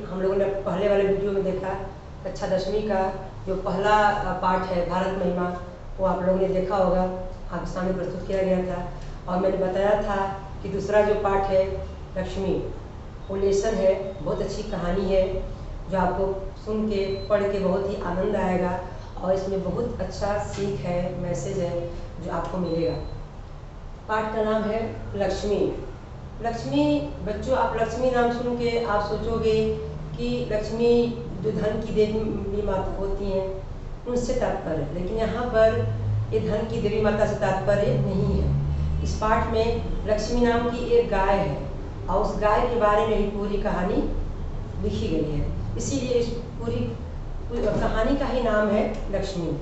हम लोगों ने पहले वाले वीडियो में देखा, कक्षा 10वीं का जो पहला पाठ है भारत महिमा, वो आप लोगों ने देखा होगा, आपके सामने प्रस्तुत किया गया था। और मैंने बताया था कि दूसरा जो पाठ है लक्ष्मी, वो लेसन है, बहुत अच्छी कहानी है जो आपको सुन के पढ़ के बहुत ही आनंद आएगा और इसमें बहुत अच्छा सीख है, मैसेज है जो आपको मिलेगा। पाठ का नाम है लक्ष्मी। लक्ष्मी बच्चों, आप लक्ष्मी नाम सुन के आप सोचोगे कि लक्ष्मी जो धन की देवी माता होती हैं उनसे तात्पर्य, लेकिन यहाँ पर ये धन की देवी माता से तात्पर्य नहीं है। इस पाठ में लक्ष्मी नाम की एक गाय है और उस गाय के बारे में ही पूरी कहानी लिखी गई है, इसीलिए इस पूरी कहानी का ही नाम है लक्ष्मी।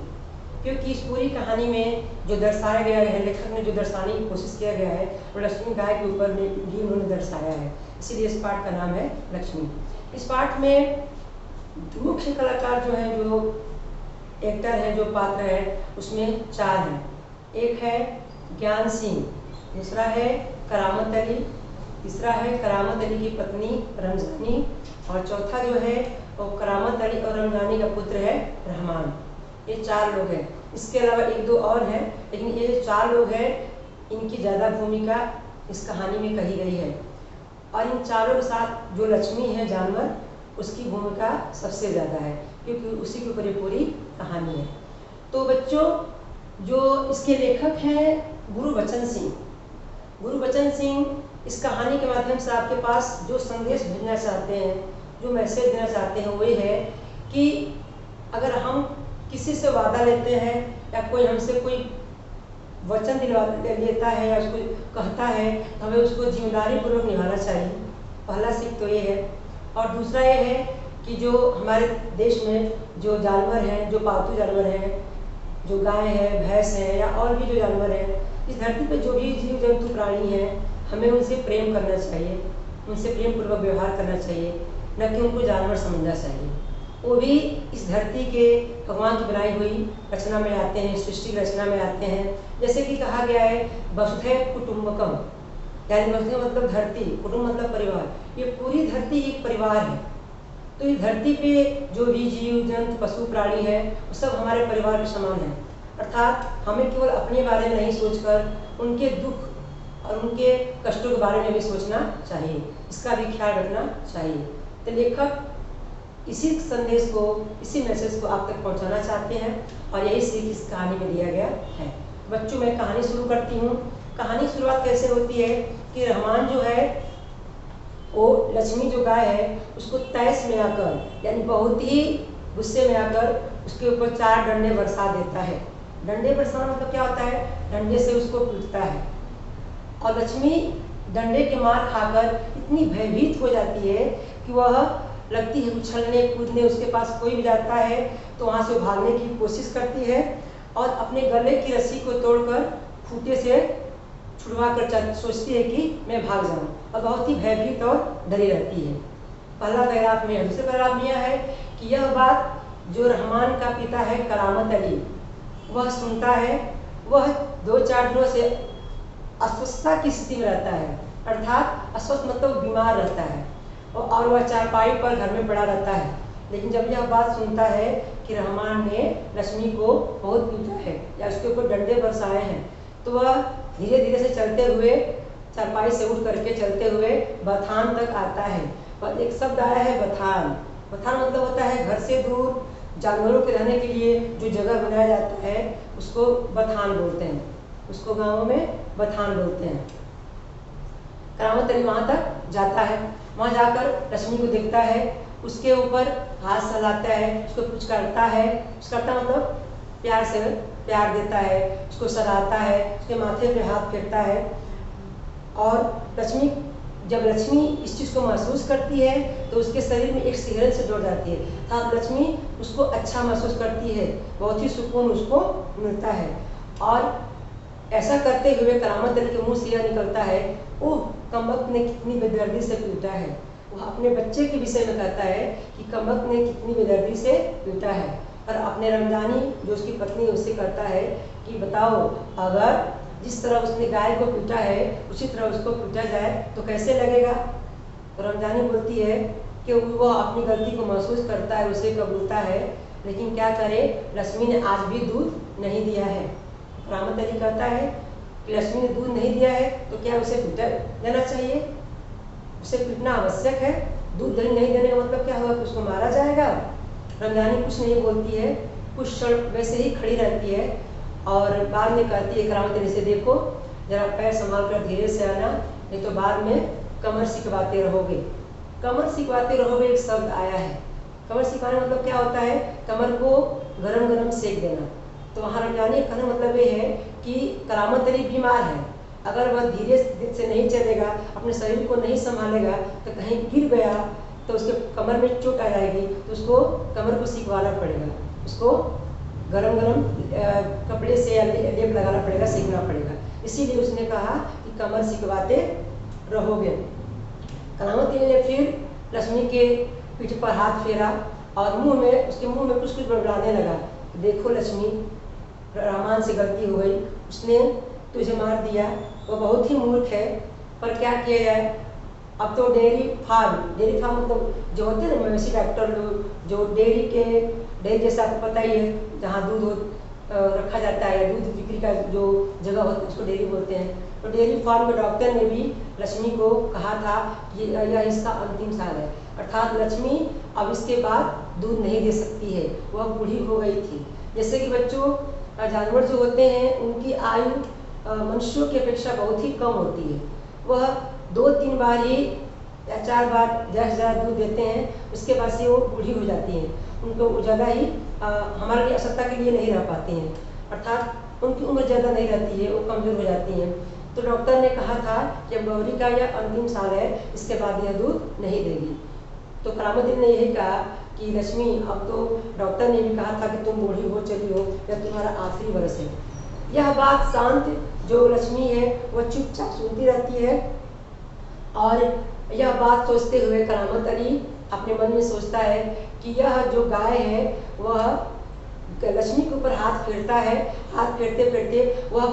क्योंकि इस पूरी कहानी में जो दर्शाया गया है, लेखक ने जो दर्शाने की कोशिश किया गया है वो लक्ष्मी गाय के ऊपर भी उन्होंने दर्शाया है, इसीलिए इस पाठ का नाम है लक्ष्मी। इस पाठ में मुख्य कलाकार जो है, जो एक्टर है, जो पात्र है, उसमें 4 हैं। एक है ज्ञान सिंह, दूसरा है करामत अली, तीसरा है करामत अली की पत्नी रमजानी और चौथा जो है वो करामत अली और रमजानी का पुत्र है रहमान। ये 4 लोग हैं। इसके अलावा 1-2 और हैं, लेकिन ये जो 4 लोग हैं इनकी ज़्यादा भूमिका इस कहानी में कही गई है। और इन चारों के साथ जो लक्ष्मी है जानवर, उसकी भूमिका सबसे ज़्यादा है, क्योंकि उसी के ऊपर ये पूरी कहानी है। तो बच्चों, जो इसके लेखक हैं गुरबचन सिंह, गुरबचन सिंह इस कहानी के माध्यम से आपके पास जो संदेश भेजना चाहते हैं, जो मैसेज देना चाहते हैं, वो ये है कि अगर हम किसी से वादा लेते हैं या कोई हमसे कोई वचन दिलवा लेता है या उसको कहता है, तो हमें उसको जिम्मेदारी पूर्वक निभाना चाहिए। पहला सीख तो ये है। और दूसरा ये है कि जो हमारे देश में जो जानवर हैं, जो पालतू जानवर हैं, जो गाय है, भैंस है या और भी जो जानवर हैं, इस धरती पर जो भी जीव जंतु प्राणी हैं, हमें उनसे प्रेम करना चाहिए, उनसे प्रेम पूर्वक व्यवहार करना चाहिए, न कि उनको जानवर समझना चाहिए। वो भी इस धरती के भगवान की बनाई हुई रचना में आते हैं, सृष्टि की रचना में आते हैं। जैसे कि कहा गया है वसुधैव कुटुम्बकम, यानी वसुधैव मतलब धरती, कुटुंब मतलब परिवार, ये पूरी धरती एक परिवार है। तो इस धरती पे जो भी जीव जंतु पशु प्राणी है, वो सब हमारे परिवार के समान है। अर्थात हमें केवल अपने बारे में नहीं सोचकर उनके दुख और उनके कष्टों के बारे में भी सोचना चाहिए, इसका भी ख्याल रखना चाहिए। तो लेखक इसी संदेश को, इसी मैसेज को आप तक पहुंचाना चाहते हैं और यही सीख इस कहानी में दिया गया है। बच्चों, मैं कहानी शुरू करती हूँ। कहानी की शुरुआत कैसे होती है कि रहमान जो है वो लक्ष्मी जो गाय है उसको तैस में आकर, यानी बहुत ही गुस्से में आकर उसके ऊपर 4 डंडे बरसा देता है। डंडे बरसाना मतलब क्या होता है? डंडे से उसको पीटता है और लक्ष्मी डंडे के मार खाकर इतनी भयभीत हो जाती है कि वह लगती है उछलने कूदने, उसके पास कोई भी जाता है तो वहाँ से भागने की कोशिश करती है और अपने गले की रस्सी को तोड़कर खूंटे से छुड़वा कर सोचती है कि मैं भाग जाऊँ, और बहुत ही भयभीत और डरी रहती है। पहला पैराग्राफ में है। दूसरे पैराग्राफ में यह है कि यह बात जो रहमान का पिता है करामत अली, वह सुनता है। वह 2-4 दिनों से अस्वस्थता की स्थिति में रहता है, अर्थात अस्वस्थ मतलब बीमार रहता है और वह चारपाई पर घर में पड़ा रहता है। लेकिन जब यह बात सुनता है कि रहमान ने लक्ष्मी को बहुत पीटा है या उसके ऊपर डंडे बरसाए हैं, तो वह धीरे धीरे से चलते हुए, चारपाई से उठ करके चलते हुए बथान तक आता है। और एक शब्द आया है बथान। बथान मतलब होता है घर से दूर जानवरों के रहने के लिए जो जगह बनाया जाता है उसको बथान बोलते हैं, उसको गाँव में बथान बोलते हैं। करामत अली वहाँ तक जाता है। वहाँ जाकर लक्ष्मी को देखता है, उसके ऊपर हाथ सहलाता है, उसको पुचकारता है। पुचकारता मतलब प्यार से प्यार देता है, उसको सराहता है, उसके माथे पे हाथ फेरता है। और जब लक्ष्मी इस चीज़ को महसूस करती है तो उसके शरीर में एक सिहरन से जुड़ जाती है, तब लक्ष्मी उसको अच्छा महसूस करती है, बहुत ही सुकून उसको मिलता है। और ऐसा करते हुए करामत अली के मुँह से यह निकलता है, ओह कमबख्त ने कितनी बेदर्दी से पीटा है। वह अपने बच्चे के विषय में कहता है कि कमबख्त ने कितनी बेदर्दी से पीटा है। और अपने रमजानी जो उसकी पत्नी है उससे कहता है कि बताओ, अगर जिस तरह उसने गाय को पीटा है उसी तरह उसको पीटा जाए तो कैसे लगेगा। तो रमजानी बोलती है कि वह अपनी गलती को महसूस करता है, उसे कबूलता है, लेकिन क्या करे, लक्ष्मी ने आज भी दूध नहीं दिया है। करामत अली कहता है कि लक्ष्मी ने दूध नहीं दिया है तो क्या उसे पीटा देना चाहिए, उसे पीटना आवश्यक है। दूध नहीं देने का मतलब क्या हुआ कि उसको मारा जाएगा। रंगानी कुछ नहीं बोलती है, कुछ क्षण वैसे ही खड़ी रहती है और बाद में कहती है करामत अली से, देखो जरा पैर संभाल कर धीरे से आना, नहीं तो बाद में कमर सिकवाते रहोगे। कमर सिकवाते रहोगे एक शब्द आया है। कमर सिकवाने मतलब क्या होता है, कमर को गरम गरम सेक देना। तो वहाँ रंगानी कहने मतलब ये है कि करामत अली बीमार है, अगर वह धीरे से नहीं चलेगा, अपने शरीर को नहीं संभालेगा तो कहीं गिर गया तो उसके कमर में चोट आ जाएगी, तो उसको कमर को सिकवाना पड़ेगा, उसको गरम गरम कपड़े से या लेप लगाना पड़ेगा, सेकना पड़ेगा। इसीलिए उसने कहा कि कमर सिकवाते रहोगे। करामत अली ने फिर लक्ष्मी के पीठ पर हाथ फेरा और मुंह में, उसके मुंह में कुछ कुछ बड़बड़ाने लगा। देखो लक्ष्मी, रहमान से गलती हो गई, उसने तुझे मार दिया, वो बहुत ही मूर्ख है, पर क्या किया जाए। अब तो डेयरी फार्म मतलब जो होते हैं ना मवेशी डॉक्टर लोग, जो डेयरी जैसा आपको पता ही है, जहाँ दूध रखा जाता है, दूध बिक्री का जो जगह होता है उसको डेयरी बोलते हैं। तो डेयरी फार्म के डॉक्टर ने भी लक्ष्मी को कहा था कि यह इसका अंतिम साल है, अर्थात लक्ष्मी अब इसके बाद दूध नहीं दे सकती है, वह बूढ़ी हो गई थी। जैसे कि बच्चों, जानवर जो होते हैं उनकी आयु मनुष्यों की अपेक्षा बहुत ही कम होती है। वह 2-3 बार ही या 4 बार ज़्यादा दूध देते हैं, उसके बाद से वो बूढ़ी हो जाती हैं, उनको ज़्यादा ही हमारे लिए आवश्यकता के लिए नहीं रह पाती हैं, अर्थात उनकी उम्र ज़्यादा नहीं रहती है, वो कमज़ोर हो जाती हैं। तो डॉक्टर ने कहा था कि अब गौरी का यह अंतिम साल है, इसके बाद यह दूध नहीं देगी। तो करामत अली ने यही कहा कि लक्ष्मी, अब तो डॉक्टर ने भी कहा था कि तुम बूढ़ी हो चली हो, यह तुम्हारा आखिरी वर्ष है। यह बात शांत जो लक्ष्मी है वह चुपचाप सुनती रहती है और यह बात सोचते हुए करामत अली अपने मन में सोचता है कि यह जो गाय है वह लक्ष्मी के ऊपर हाथ फेरता है, हाथ फेरते फेरते वह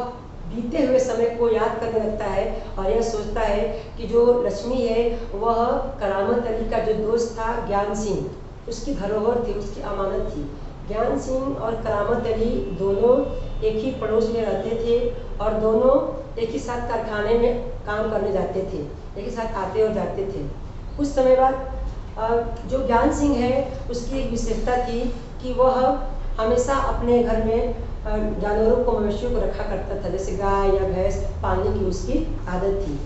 बीते हुए समय को याद करने लगता है और यह सोचता है कि जो लक्ष्मी है वह करामत अली का जो दोस्त था ज्ञान सिंह, उसकी धरोहर थी, उसकी अमानत थी। ज्ञान सिंह और करामत अली दोनों एक ही पड़ोस में रहते थे और दोनों एक ही साथ कारखाने में काम करने जाते थे, एक ही साथ आते और जाते थे। कुछ समय बाद जो ज्ञान सिंह है उसकी एक विशेषता थी कि वह हमेशा अपने घर में जानवरों को, मवेशियों को रखा करता था, जैसे गाय या भैंस पालने की उसकी आदत थी।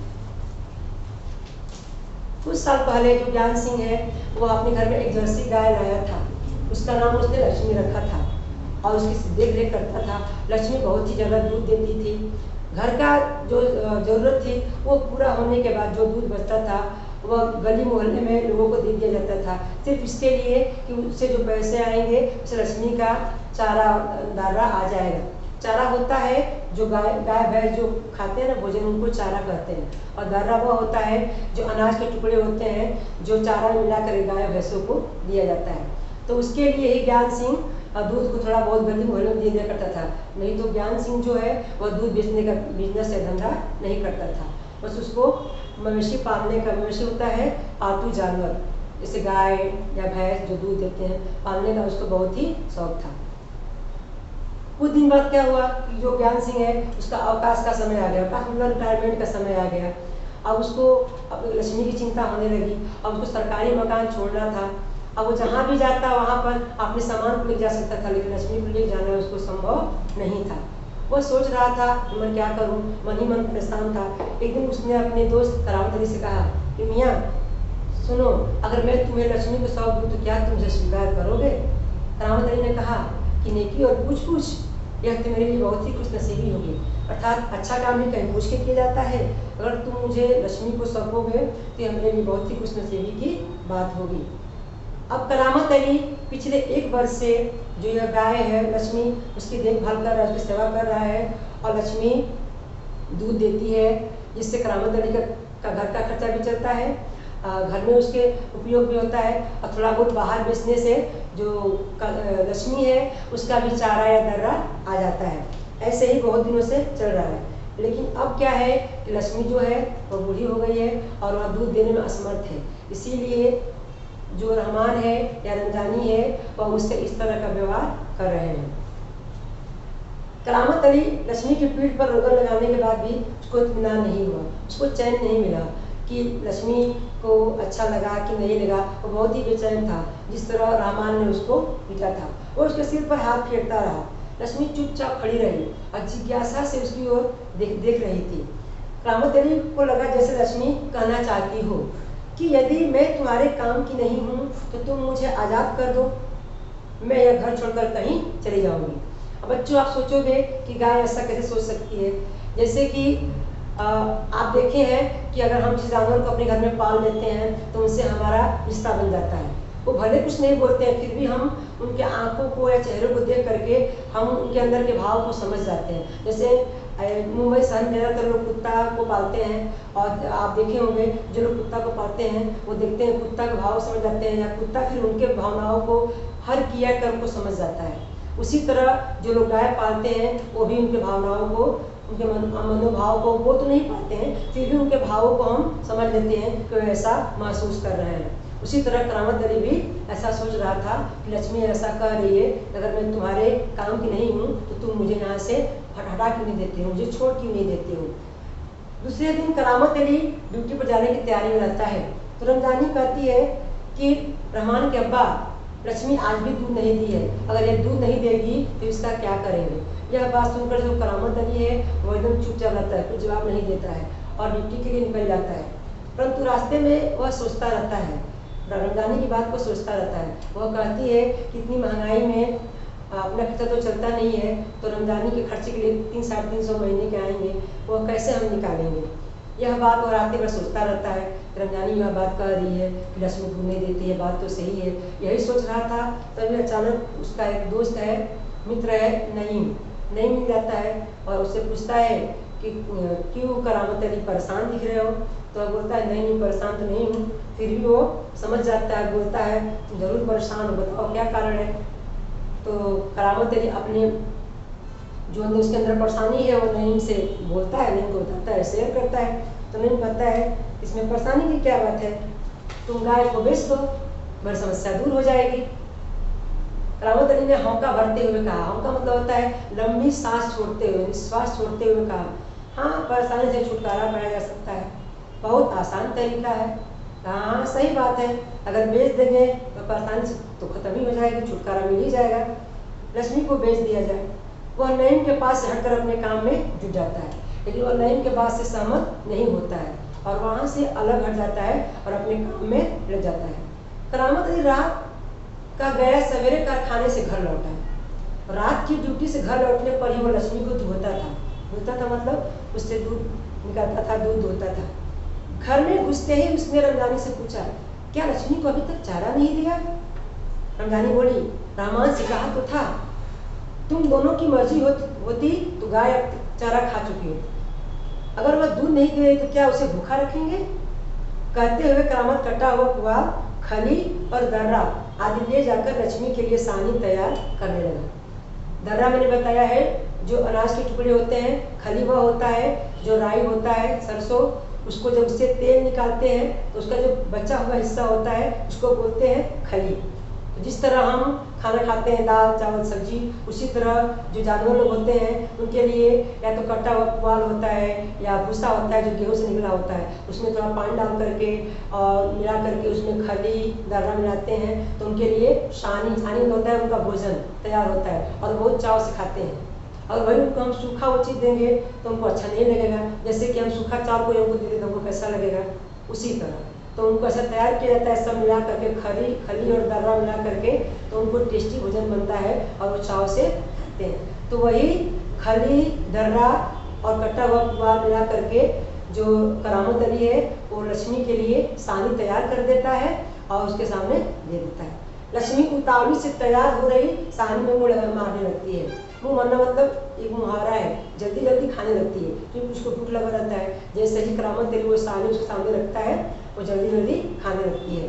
कुछ साल पहले जो ज्ञान सिंह है वह अपने घर में एक जर्सी गाय लाया था, उसका नाम उसने लक्ष्मी रखा था और उसकी देख रेख करता था। लक्ष्मी बहुत ही ज़्यादा दूध देती थी, घर का जो ज़रूरत थी वो पूरा होने के बाद जो दूध बचता था वह गली मोहल्ले में लोगों को दे दिया जाता था, सिर्फ इसके लिए कि उससे जो पैसे आएंगे उससे लक्ष्मी का चारा दारा आ जाएगा। चारा होता है जो गाय भैंस जो खाते हैं ना भोजन, उनको चारा कहते हैं, और दारा वह होता है जो अनाज के टुकड़े होते हैं जो चारा में मिलाकर गाय भैंसों को दिया जाता है। तो उसके लिए ही ज्ञान सिंह दूध को थोड़ा बहुत गली मोहल्ले में दे दिया करता था, नहीं तो ज्ञान सिंह जो है वह दूध बेचने का बिजनेस या धंधा नहीं करता था। बस उसको मवेशी पालने का, मवेशी होता है पालतू जानवर, जैसे गाय या भैंस जो दूध देते हैं, पालने का उसको बहुत ही शौक था। कुछ दिन बाद क्या हुआ कि जो ज्ञान सिंह है उसका अवकाश का समय आ गया, अवकाश मतलब रिटायरमेंट का समय आ गया। अब उसको अब लक्ष्मी की चिंता होने लगी, अब उसको सरकारी मकान छोड़ना था। अब वो जहाँ भी जाता वहाँ पर अपने सामान को ले जा सकता था, लेकिन लक्ष्मी को ले जाना उसको संभव नहीं था। वो सोच रहा था कि मैं क्या करूँ, मन ही मन परेशान था। एक दिन उसने अपने दोस्त करामत अली से कहा कि मियाँ सुनो, अगर मैं तुम्हें लक्ष्मी को सौंप दूँ तो क्या तुम मुझे स्वीकार करोगे? करामत अली ने कहा कि नेकी और पूछ यह तो मेरे लिए बहुत ही खुशनसीबी होगी, अर्थात अच्छा काम ही कहीं पूछ के किया जाता है, अगर तुम मुझे लक्ष्मी को सौंपोगे तो यह मेरे लिए बहुत ही खुशनसीबी की बात होगी। अब करामत अली पिछले 1 वर्ष से जो यह गाय है लक्ष्मी, उसकी देखभाल कर रहा है, उसकी सेवा कर रहा है और लक्ष्मी दूध देती है, जिससे करामत अली का घर का खर्चा भी चलता है, घर में उसके उपयोग भी होता है और थोड़ा बहुत बाहर बेचने से जो लक्ष्मी है उसका भी चारा या दर्रा आ जाता है। ऐसे ही बहुत दिनों से चल रहा है। लेकिन अब क्या है कि लक्ष्मी जो है वह बूढ़ी हो गई है और वह दूध देने में असमर्थ है, इसीलिए जो रहमान है या रमजानी है वह उससे इस तरह का व्यवहार कर रहे हैं। करामत अली लक्ष्मी की पीठ पर रोगन लगाने के बाद भी उसको इत्मीनान नहीं हुआ, उसको चैन नहीं मिला कि लक्ष्मी को अच्छा लगा कि नहीं लगा। वो बहुत ही बेचैन था जिस तरह रहमान ने उसको पीटा था। वो उसके सिर पर हाथ फेरता रहा। लक्ष्मी चुपचाप खड़ी रही और जिज्ञासा से उसकी ओर देख रही थी। करामत अली को लगा जैसे लक्ष्मी कहना चाहती हो कि यदि मैं तुम्हारे काम की नहीं हूँ तो तुम मुझे आज़ाद कर दो, मैं यह घर छोड़कर कहीं चली जाऊँगी। अब बच्चों, आप सोचोगे कि गाय ऐसा कैसे सोच सकती है। जैसे कि आप देखे हैं कि अगर हम किसी जानवर को अपने घर में पाल लेते हैं तो उनसे हमारा रिश्ता बन जाता है। वो भले कुछ नहीं बोलते हैं, फिर भी हम उनके आंखों को या चेहरे को देख करके हम उनके अंदर के भाव को समझ जाते हैं। जैसे मुंबई शहर में ज़्यादातर लोग कुत्ता को पालते हैं और आप देखे होंगे जो लोग कुत्ता को पालते हैं वो देखते हैं कुत्ता का भाव समझ जाते हैं, या कुत्ता फिर उनके भावनाओं को हर क्रिया कर्म को समझ जाता है। उसी तरह जो लोग गाय पालते हैं वो भी उनके भावनाओं को, उनके मनोभाव को वो तो नहीं पाते हैं, फिर भी उनके भावों को हम समझ लेते हैं कि वो ऐसा महसूस कर रहे हैं। उसी तरह करामत अली भी ऐसा सोच रहा था कि लक्ष्मी ऐसा कह रही है, अगर मैं तुम्हारे काम की नहीं हूँ तो तुम मुझे यहाँ से हटा क्यों नहीं देते हो, मुझे छोड़ क्यों नहीं देते हो। दूसरे दिन करामत अली ड्यूटी पर जाने की तैयारी में रहता है तो रमजानी कहती है कि रहमान के अब्बा, लक्ष्मी आज भी दूध नहीं दी है, अगर ये दूध नहीं देगी तो इसका क्या करेंगे। यह बात सुनकर जो करामत अली है वो एकदम चुपचाप रहता है, कुछ जवाब नहीं देता है और ड्यूटी के लिए निकल जाता है। परंतु रास्ते में वह सोचता रहता है, रमजानी की बात को सोचता रहता है। वह कहती है कि इतनी महंगाई में अपना खर्चा तो चलता नहीं है, तो रमजानी के खर्चे के लिए 300-350 महीने के आएंगे, वो कैसे हम निकालेंगे। यह बात वो रात भर सोचता रहता है। रमजानी यह बात कह रही है कि लक्ष्मी दूध नहीं देती है, बात तो सही है, यही सोच रहा था। तभी अचानक उसका एक दोस्त है, मित्र है, नईम मिल जाता है और उससे पूछता है कि क्यों करामत अली परेशान दिख रहे हो। तो वह बोलता है नहीं परेशान तो नहीं हूँ। फिर भी वो समझ जाता है, बोलता है तुम जरूर परेशान हो, बताओ क्या कारण है। तो करामत अली अपने जो अंदर उसके अंदर परेशानी है वो नईम से बोलता है, नईम को बताता है, शेयर करता है। तो नईम कहता है इसमें परेशानी की क्या बात है, तुम गाय को बेच दो, बड़ी समस्या दूर हो जाएगी। करामत अली ने हौका भरते हुए कहा, हौका मतलब होता है लंबी सांस छोड़ते हुए, निश्वास छोड़ते हुए कहा, हाँ परेशानी से छुटकारा पाया जा सकता है, बहुत आसान तरीका है। कहा हाँ सही बात है, अगर बेच देंगे तो परेशानी तो खत्म ही हो जाएगी, छुटकारा मिल ही जाएगा, लक्ष्मी को बेच दिया जाए। वह नईम के पास से हटकर अपने काम में जुट जाता है, लेकिन वह नईम के बात से सहमत नहीं होता है और वहाँ से अलग हट जाता है और अपने काम में लग जाता है। करामत अली रात का गया, सवेरे कारखाने से घर लौटा। रात की ड्यूटी से घर लौटने पर ही वो लक्ष्मी को धोता था मतलब उससे दूध निकालता था, दूध धोता था। घर में घुसते ही उसने रमजानी से पूछा, क्या लक्ष्मी को अभी तक चारा नहीं दिया। रमजानी बोली, रहमान से कहा तो था, तुम दोनों की मर्जी होती तो गाय अब चारा खा चुकी होती, अगर वह दूध नहीं दे तो क्या उसे भूखा रखेंगे। कहते हुए करामत कटा हुआ पुआल, खली और दर्रा आदि ले जाकर लक्ष्मी के लिए सानी तैयार करने लगा। दर्रा मैंने बताया है जो अनाज के टुकड़े होते हैं, खली वह होता है जो राई होता है, सरसों, उसको जब उससे तेल निकालते हैं तो उसका जो बचा हुआ हिस्सा होता है उसको बोलते हैं खली। तो जिस तरह हम खाना खाते हैं, दाल चावल सब्जी, उसी तरह जो जानवर लोग होते हैं उनके लिए या तो कटा हुआ पुआल होता है या भूसा होता है जो गेहूँ से निकला होता है, उसमें थोड़ा पानी डाल करके और मिला करके उसमें खली दर्रा मिलाते हैं तो उनके लिए सानी होता है, उनका भोजन तैयार होता है और बहुत चाव से खाते हैं। और वही उनको हम सूखा वो चीज़ देंगे तो उनको अच्छा नहीं लगेगा, जैसे कि हम सूखा चावल को उनको दे देते उनको कैसा लगेगा, उसी तरह तो उनको ऐसा तैयार किया जाता है, सब मिला करके खली और दर्रा मिला करके तो उनको टेस्टी भोजन बनता है और वो चाव से खाते हैं। तो वही खली दर्रा और कटा हुआ पुआल मिला करके जो करामत अली है वो लक्ष्मी के लिए सानी तैयार कर देता है और उसके सामने दे देता है। लक्ष्मी उतावली से तैयार हो रही सानी में मुँह मारने लगती है। मुँह मारना मतलब एक मुहावरा है, जल्दी जल्दी खाने लगती है क्योंकि उसको भूख लगा रहता है। जैसे ही करामत अली वो सानी उसके सामने रखता है वो जल्दी जल्दी खाने लगती है।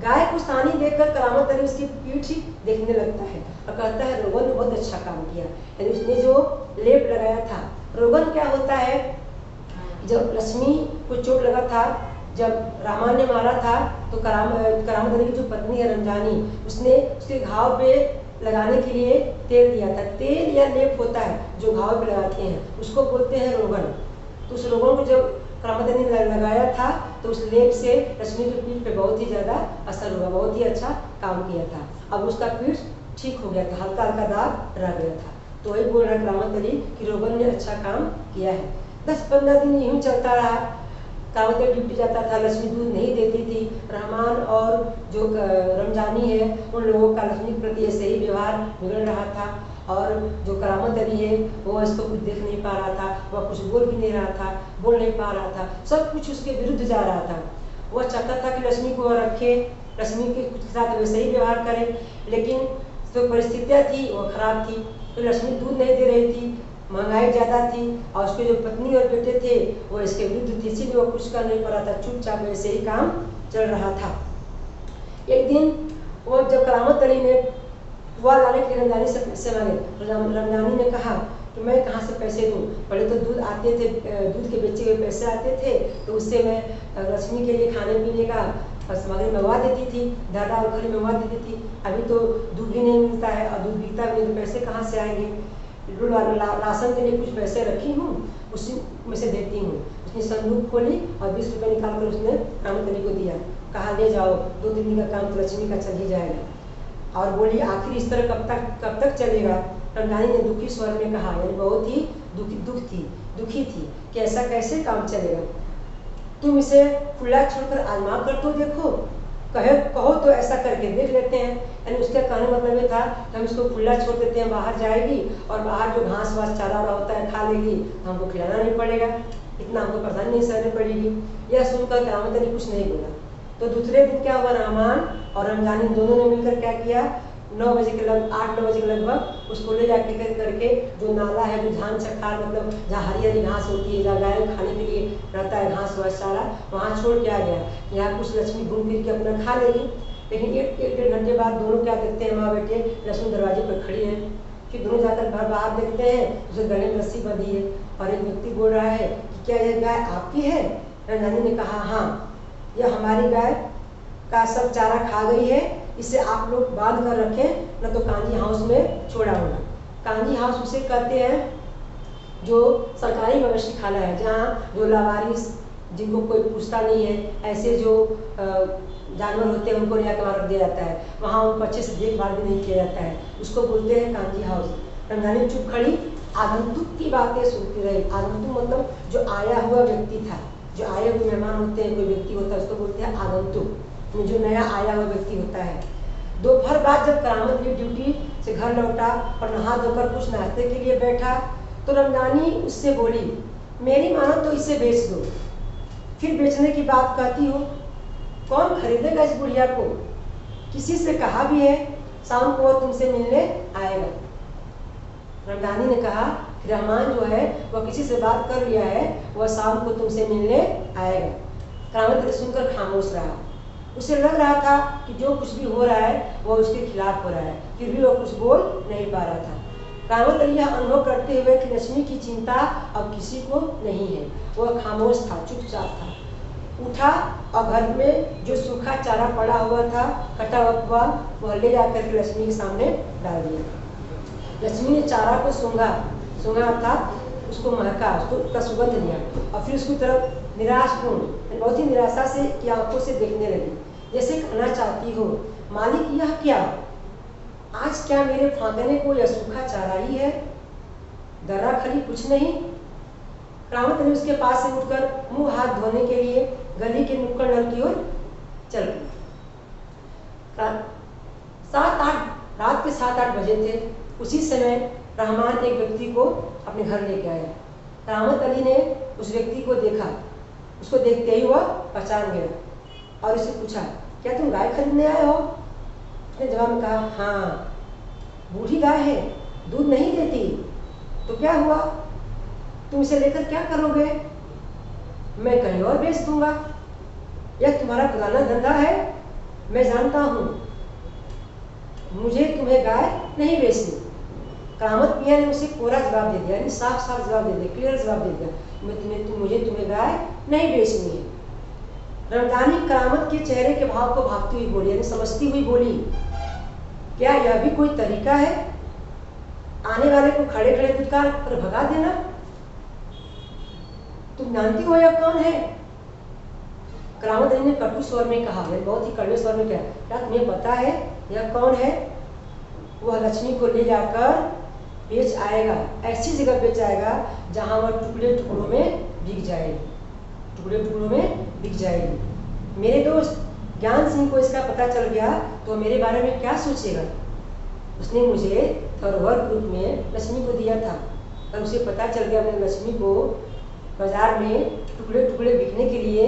गाय को सानी देखकर करामत अली उसकी पीठ ही देखने लगता है और कहता है रोगन ने बहुत अच्छा काम किया, यानी उसने जो लेप लगाया था। रोगन क्या होता है, जब लक्ष्मी को चोट लगा था, जब रहमान ने मारा था तो करामत अली की जो पत्नी है रमजानी, उसने उसके घाव पे लगाने के लिए तेल दिया था। तेल या लेप होता है जो घाव पे लगाते हैं, उसको बोलते हैं रोगन। तो उस रोगन को जब करामत अली ने लगाया था तो उस लेप से रश्मि की पीठ पे बहुत ही ज़्यादा असर हुआ, बहुत ही अच्छा काम किया था। अब उसका पीठ ठीक हो गया था, हल्का हल्का दाग रह गया था। तो वही बोल रहा है करामत अली कि रोगन ने अच्छा काम किया है। 10-15 दिन यूँ चलता रहा। करामत अली ड्यूटी जाता था, लक्ष्मी दूध नहीं देती थी। रहमान और जो रमजानी है उन लोगों का लक्ष्मी के प्रति ऐसे ही व्यवहार बिगड़ रहा था। और जो करामत अली है वो इसको कुछ देख नहीं पा रहा था, वह कुछ बोल भी नहीं रहा था, बोल नहीं पा रहा था, सब कुछ उसके विरुद्ध जा रहा था। वह चाहता था कि लक्ष्मी को रखे, लक्ष्मी के साथ वैसे ही व्यवहार करे, लेकिन जो परिस्थितियाँ थी वो खराब थी। तो लक्ष्मी दूध नहीं दे रही थी, महंगाई ज़्यादा थी और उसके जो पत्नी और बेटे थे वो इसके विरुद्ध थे, इसीलिए वो कुछ कर नहीं पा रहा था, चुपचाप वैसे ही काम चल रहा था। एक दिन वो जब करामत अली ने पुआ लाने के लिए रमजानी से पैसे मांगे, रमजानी ने कहा कि मैं कहाँ से पैसे दूँ, पहले तो दूध आते थे, दूध के बेचे हुए पैसे आते थे तो उससे मैं लक्ष्मी के लिए खाने पीने का सामग्री मंगवा देती थी, दाल खली मंगवा देती थी। अभी तो दूध भी नहीं मिलता है और दूध बिकता भी नहीं, तो पैसे कहाँ से आएंगे। राशन के लिए कुछ पैसे रखी हूँ, उसी में से देती हूँ। उसने संदूक खोली और 20 रुपये निकाल कर उसने करामत अली को दिया, कहा ले जाओ, 2-3 दिन का काम तो लक्ष्मी का चल ही जाएगा। और बोली आखिर इस तरह कब तक चलेगा। रमजानी ने दुखी स्वर में कहा, यानी बहुत ही दुखी थी कि ऐसा कैसे काम चलेगा। तुम इसे खुला छोड़कर आजमा कर तो देखो, कहो तो ऐसा करके देख लेते हैं। यानी उसका कहने मतलब ये था कि हम इसको खुला छोड़ देते हैं, बाहर जाएगी और बाहर जो घास वास चारा होता है खा लेगी, हमको खिलाना नहीं पड़ेगा, इतना हमको परेशानी नहीं सहनी पड़ेगी। यह सुनकर करामत अली कुछ नहीं बोला। तो दूसरे दिन क्या हुआ, रहमान और रमजानी दोनों ने मिलकर क्या किया, 8-9 बजे के लगभग उसको ले जाके करके जो नाला है, जो धान चक्कार मतलब जहाँ हरी हरी घास होती है, जहाँ गाय खाने के लिए रहता है घास वास सारा, वहाँ छोड़ के आ गया। यहाँ कुछ लक्ष्मी घूम फिर के अपना खा लेगी। लेकिन 1-1.5 घंटे बाद दोनों क्या देखते हैं, माँ बेटे, लक्ष्मी दरवाजे पर खड़ी है। फिर दोनों जाकर घर बाहर देखते हैं, उसे गले में रस्सी बंधी है और एक व्यक्ति बोल रहा है कि क्या यह गाय आपकी है। रमजानी ने कहा हाँ, यह हमारी गाय का सब चारा खा गई है, इसे आप लोग बांध कर रखें, न तो कांजी हाउस में छोड़ा होगा। कांजी हाउस उसे कहते हैं जो सरकारी मवेशी खाना है, जहाँ जो लावारिस जिनको कोई पूछता नहीं है, ऐसे जो जानवर होते हैं उनको ले जाकर रख दिया जाता है, वहाँ उनको अच्छे से देखभाल भी नहीं किया जाता है, उसको बोलते हैं कांजी हाउस। रमजानी चुप खड़ी आगंतुक की बातें सुनती रही। आगंतुक मतलब जो आया हुआ व्यक्ति था, जो आए हुए मेहमान होते हैं, कोई व्यक्ति होता है उसको बोलते हैं आगंतुक, जो नया आया हुआ व्यक्ति होता है। दोपहर बाद जब करामत अली ड्यूटी से घर लौटा और नहा धोकर कुछ नाश्ते के लिए बैठा तो रमजानी उससे बोली, मेरी मानो तो इसे बेच दो। फिर बेचने की बात कहती हो, कौन खरीदेगा इस बुढ़िया को। किसी से कहा भी है शाम को वो तुमसे मिलने आएगा। रमजानी ने कहा कि रहमान जो है वह किसी से बात कर लिया है, वह शाम को तुमसे मिलने आएगा। करामत अली सुनकर खामोश रहा। उसे लग रहा था कि जो कुछ भी हो रहा है वो उसके खिलाफ हो रहा है, फिर भी वो कुछ बोल नहीं पा रहा था। करामत अली यह अनुभव करते हुए कि लक्ष्मी की चिंता अब किसी को नहीं है, वह खामोश था, चुपचाप था। उठा और घर में जो सूखा चारा पड़ा हुआ था, कटा हुआ, वह ले जाकर के लक्ष्मी के सामने डाल दिया। लक्ष्मी ने चारा को सूंघा अर्थात उसको महका, उसका सुगंध लिया और फिर उसकी तरफ निराशपूर्ण, बहुत ही निराशा से की आंखों से देखने लगी, जैसे कहना चाहती हो, मालिक यह क्या, आज क्या मेरे फांकने को यह सूखा चारा ही है, दर्रा खली कुछ नहीं। करामत अली उसके पास से उठकर मुंह हाथ धोने के लिए गली के नुक्कड़ नल की ओर चल पड़ा। रात के 7-8 बजे थे। उसी समय रहमान एक व्यक्ति को अपने घर लेके आया। करामत अली ने उस व्यक्ति को देखा, उसको देखते ही वह पहचान गया और उससे पूछा, क्या तुम गाय खरीदने आए हो। उसने जवाब में कहा, हाँ, बूढ़ी गाय है, दूध नहीं देती। तो क्या हुआ, तुम इसे लेकर क्या करोगे। मैं कहीं और बेच दूंगा, यह तुम्हारा पुराना धंधा है, मैं जानता हूँ, मुझे तुम्हें गाय नहीं बेचनी। करामत मियाँ ने उसे कोरा जवाब दे दिया, यानी साफ साफ जवाब दे दिया, क्लियर जवाब दे दिया, मुझे तुम्हें गाय नहीं बेचनी है। रमजानी करामत के चेहरे के भाव को भागती हुई बोली, यानी समझती हुई बोली, क्या यह भी कोई तरीका है आने वाले को खड़े खड़े दुत्कार कर भगा देना? तुम जानती हो यह कौन है? करामत अली ने कटु स्वर में कहा, बहुत ही कड़वे स्वर में कहा, क्या तुम्हें पता है यह कौन है? वह लक्ष्मी को ले जाकर बेच आएगा, ऐसी जगह बेच आएगा जहां वह टुकड़े टुकड़ों में बिक जाएगी, टुकड़े टुकड़ों में बिक जाएगी। मेरे दोस्त ज्ञान सिंह को इसका पता चल गया तो मेरे बारे में क्या सोचेगा? उसने मुझे धरोहर के रूप में लक्ष्मी को दिया था और उसे पता चल गया मैंने लक्ष्मी को बाजार में टुकड़े टुकड़े बिकने के लिए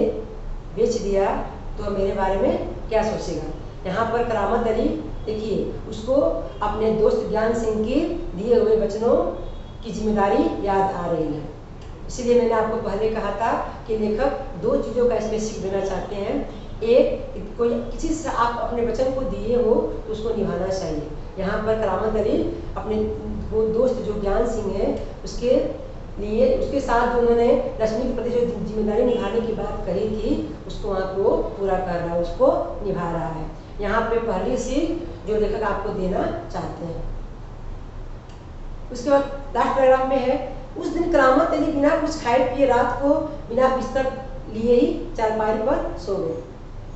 बेच दिया तो मेरे बारे में क्या सोचेगा? यहाँ पर करामत अली देखिए उसको अपने दोस्त ज्ञान सिंह की दिए हुए वचनों की जिम्मेदारी याद आ रही है। इसलिए मैंने आपको पहले कहा था कि लेखक दो चीज़ों का इसमें सीख देना चाहते हैं। एक, कोई किसी से आप अपने वचन को दिए हो तो उसको निभाना चाहिए। यहाँ पर करामत अली अपने वो दोस्त जो ज्ञान सिंह है उसके लिए उसके साथ उन्होंने लक्ष्मी के प्रति जो जिम्मेदारी निभाने की बात कही थी उसको वहाँ पर वो पूरा कर रहा है, उसको निभा रहा है। यहाँ पे पहली सीख जो लेखक आपको देना चाहते हैं। उसके बाद लास्ट पैराग्राफ में है, उस दिन करामत अली बिना कुछ खाए पिए रात को बिना बिस्तर लिए ही चारपाई पर सो गए।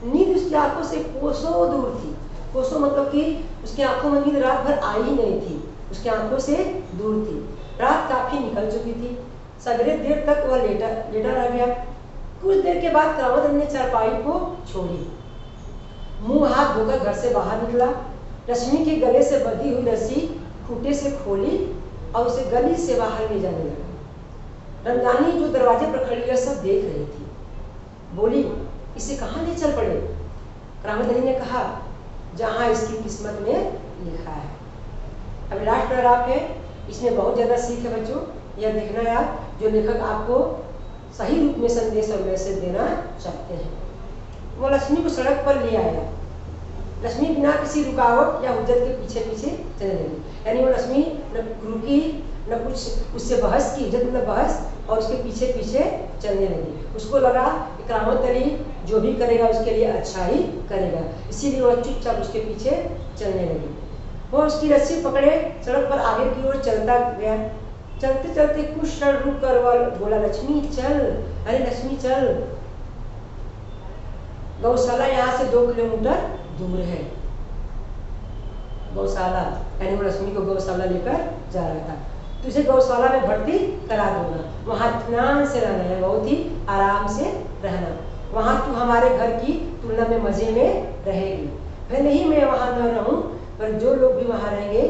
नींद उसकी आंखों से कोसों दूर थी। कोसों मतलब कि उसकी आंखों में नींद रात भर आई ही नहीं थी, उसकी आंखों से दूर थी। रात काफी निकल चुकी थी, सवेरे देर तक वह लेटा रह गया। कुछ देर के बाद करामत अली ने चारपाई को छोड़ी, मुंह हाथ धोकर घर से बाहर निकला। लक्ष्मी के गले से बंधी हुई रस्सी खूंटे से खोली और उसे गली से बाहर ले जाने लगा। रमजानी जो दरवाजे पर खड़ी है सब देख रही थी। बोली, इसे कहाँ ले चल पड़े? करामत अली ने कहा, जहाँ इसकी किस्मत में लिखा है। अब लास्ट पैराग्राफ है, इसमें बहुत ज़्यादा सीख है बच्चों, यह देखना यार जो लेखक आपको सही रूप में संदेश और मैसेज देना चाहते हैं। वो लक्ष्मी को सड़क पर ले आया। लक्ष्मी बिना किसी रुकावट या हुज्जत के पीछे पीछे चलने लगी, यानी वो लक्ष्मी न रुकी न कुछ उससे बहस की, इज्जत मतलब बहस, और उसके पीछे पीछे चलने लगी। उसको लगा कि करामत अली जो भी करेगा उसके लिए अच्छा ही करेगा, इसीलिए वह चुपचाप उसके पीछे चलने लगी। वो उसकी रस्सी पकड़े सड़क पर आगे की ओर चलता गया। चलते चलते कुछ क्षण रुक कर वह बोला, लक्ष्मी चल, अरे लक्ष्मी चल, गौशाला यहाँ से 2 किलोमीटर दूर है। गौशाला यानी वो लक्ष्मी को गौशाला लेकर जा रहा था। तुझे गौशाला में भर्ती करा दूंगा, वहाँ इत्मीनान से रहना है, बहुत ही आराम से रहना। वहाँ तू हमारे घर की तुलना में मजे में रहेगी। भले ही मैं वहाँ न रहूँ पर जो लोग भी वहाँ रहेंगे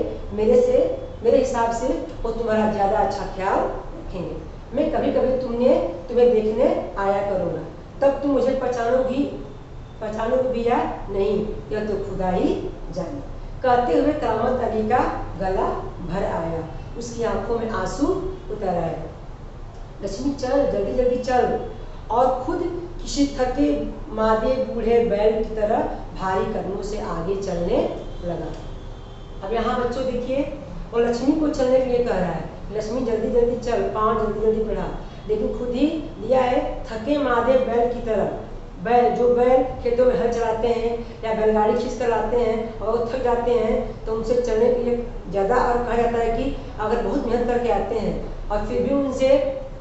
मेरे हिसाब से वो तुम्हारा ज़्यादा अच्छा ख्याल रखेंगे। मैं कभी कभी तुम्हें देखने आया करूँगा, तब तुम मुझे पहचानोगे भी या नहीं यह तो खुदा ही जाने। कहते हुए करामत अली का गला भर आया, उसकी आंखों में आंसू उतर आए। लक्ष्मी चल, जल्दी जल्दी चल, और खुद किसी थके मादे बूढ़े बैल की तरह भारी कदमों से आगे चलने लगा। अब यहाँ बच्चों देखिए, वो लक्ष्मी को चलने के लिए कह रहा है, लक्ष्मी जल्दी जल्दी चल, पाँव जल्दी जल्दी बढ़ा, लेकिन खुद ही दिया है थके मादे बैल की तरह। बैल खेतों में हल चलाते हैं या बैलगाड़ी खींच कर लाते हैं और वो थक जाते हैं तो उनसे चलने के लिए ज़्यादा, और कहा जाता है कि अगर बहुत मेहनत करके आते हैं और फिर भी उनसे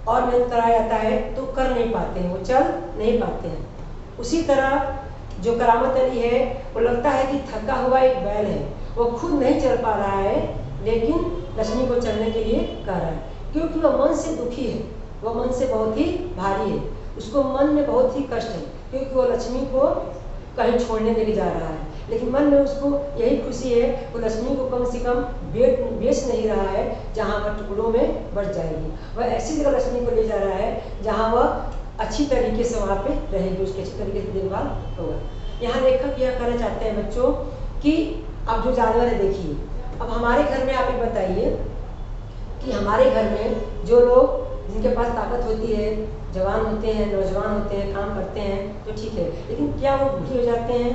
और मेहनत कराया जाता है तो कर नहीं पाते हैं, वो चल नहीं पाते हैं। उसी तरह जो करामत अली है वो लगता है कि थका हुआ एक बैल है, वो खुद नहीं चल पा रहा है लेकिन लक्ष्मी को चलने के लिए कह रहा है, क्योंकि वह मन से दुखी है, वह मन से बहुत ही भारी है, उसको मन में बहुत ही कष्ट है, क्योंकि वो लक्ष्मी को कहीं छोड़ने लेके जा रहा है, लेकिन मन में उसको यही खुशी है वो लक्ष्मी को कम से कम बेच नहीं रहा है जहाँ वह टुकड़ों में बढ़ जाएगी। वह ऐसी जगह लक्ष्मी को ले जा रहा है जहाँ वह अच्छी तरीके से वहाँ पे रहेगी, उसकी अच्छी तरीके से देखभाल होगा। यहाँ लेखक यह कहना चाहते हैं बच्चों कि अब जो जानवर है देखिए, अब हमारे घर में आप ये बताइए कि हमारे घर में जो लोग जिनके पास ताकत होती है, जवान होते हैं, नौजवान होते हैं, काम करते हैं तो ठीक है, लेकिन क्या वो बूढ़े हो जाते हैं,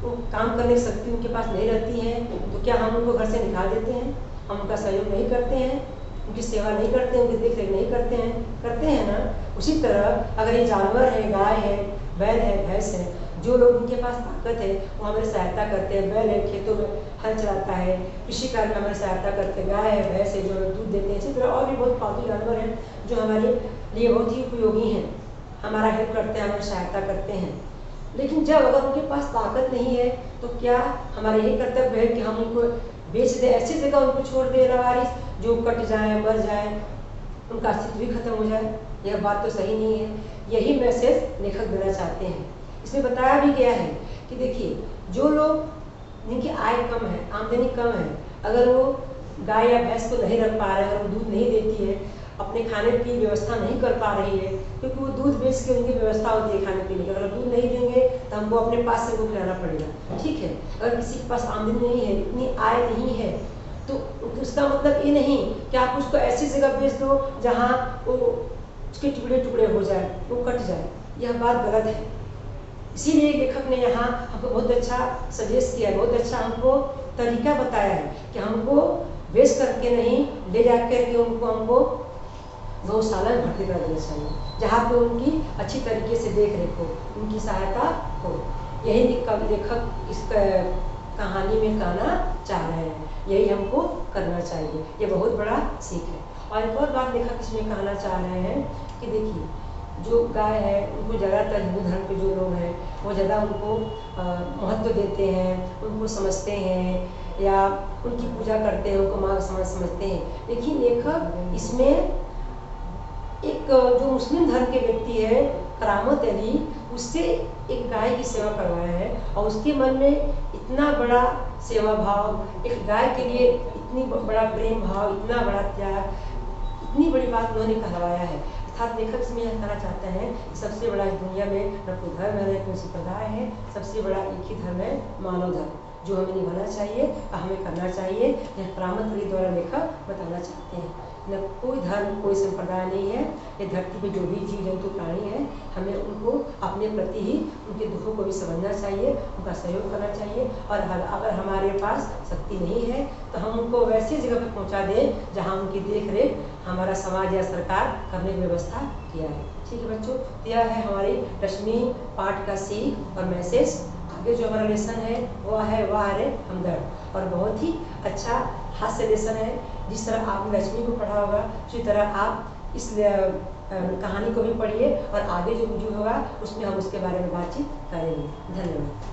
वो काम करने की शक्ति उनके पास नहीं रहती है, तो क्या हम उनको घर से निकाल देते हैं? हम उनका सहयोग नहीं करते हैं, उनकी सेवा नहीं करते हैं, उनकी देख रेख नहीं करते हैं ना। उसी तरह अगर ये जानवर है, गाय है, बैल है, भैंस है, जो लोग उनके पास ताकत है वो हमारी सहायता करते हैं। बैल है, खेतों में हल चलाता है, कृषि कार्य में हमारी सहायता करते हैं। गाय है, भैंस है, जो हमें दूध देते हैं। इसी तरह और भी बहुत पालतू जानवर हैं जो हमारे लिए बहुत ही उपयोगी हैं, हमारा हेल्प करते हैं, हमारी सहायता करते हैं। लेकिन जब अगर उनके पास ताकत नहीं है तो क्या हमारा यही कर्तव्य है कि हम उनको बेच दें, ऐसी जगह उनको छोड़ दें लावारिस, जो कट जाए, मर जाए, उनका अस्तित्व भी खत्म हो जाए? यह बात तो सही नहीं है। यही मैसेज लेखक देना चाहते हैं। इसमें बताया भी गया है कि देखिए, जो लोग जिनकी आय कम है, आमदनी कम है, अगर वो गाय या भैंस को नहीं रख पा रहे हैं और वो दूध नहीं देती है, अपने खाने की व्यवस्था नहीं कर पा रही है, क्योंकि वो दूध बेच के उनकी व्यवस्था होती है खाने पीने की। अगर दूध नहीं देंगे तो हमको अपने पास से वो खिलाना पड़ेगा, ठीक है। अगर किसी के पास आमदनी नहीं है, इतनी आय नहीं है, तो उसका मतलब ये नहीं कि आप उसको ऐसी जगह बेच दो जहाँ वो उसके टुकड़े टुकड़े हो जाए, वो कट जाए। यह बात गलत है। इसीलिए लेखक ने यहाँ हमको बहुत अच्छा सजेस्ट किया है, बहुत अच्छा हमको तरीका बताया है कि हमको बेच करके नहीं, ले जा करके उनको हमको गौशाला में भर्ती कर देना चाहिए, जहाँ पे उनकी अच्छी तरीके से देख रेख हो, उनकी सहायता हो। यही लेखक इस कहानी में कहना चाह रहे हैं, यही हमको करना चाहिए। ये बहुत बड़ा सीख है। और एक और बात लेखक इसमें कहना चाह रहे हैं कि देखिए, जो गाय है उनको ज़्यादातर हिंदू धर्म के जो लोग हैं वो ज़्यादा उनको महत्व देते हैं, उनको समझते हैं या उनकी पूजा करते हैं, उनको माँ समझते हैं। लेकिन लेखक इसमें एक जो मुस्लिम धर्म के व्यक्ति है करामत अली, उससे एक गाय की सेवा करवाया है और उसके मन में इतना बड़ा सेवा भाव, एक गाय के लिए इतनी बड़ा प्रेम भाव, इतना बड़ा त्याग, इतनी बड़ी बात उन्होंने कहलवाया है। अर्थात लेखक इसमें यह कहना चाहते हैं कि सबसे बड़ा इस दुनिया में न कोई धर्म है, न कोई संप्रदाय है, सबसे बड़ा एक ही धर्म है, मानव धर्म, जो हमें निभाना चाहिए और हमें करना चाहिए। यह करामत अली द्वारा लेखक बताना चाहते हैं। न कोई धर्म, कोई संप्रदाय नहीं है। ये धरती पे जो भी जीव जंतु प्राणी हैं, हमें उनको अपने प्रति ही उनके दुखों को भी समझना चाहिए, उनका सहयोग करना चाहिए। और अगर हमारे पास शक्ति नहीं है तो हम उनको वैसी जगह पर पहुंचा दें जहां उनकी देख रेख हमारा समाज या सरकार करने की व्यवस्था किया है। ठीक है बच्चों, यह है हमारी 10वीं पाठ का सीख और मैसेज। आगे जो हमारा लेसन है वह है वार हमदर्द, और बहुत ही अच्छा हास्य लेसन है। जिस तरह आपने लक्ष्मी को पढ़ा होगा उसी तरह आप इस कहानी को भी पढ़िए और आगे जो वीडियो होगा उसमें हम उसके बारे में बातचीत करेंगे। धन्यवाद।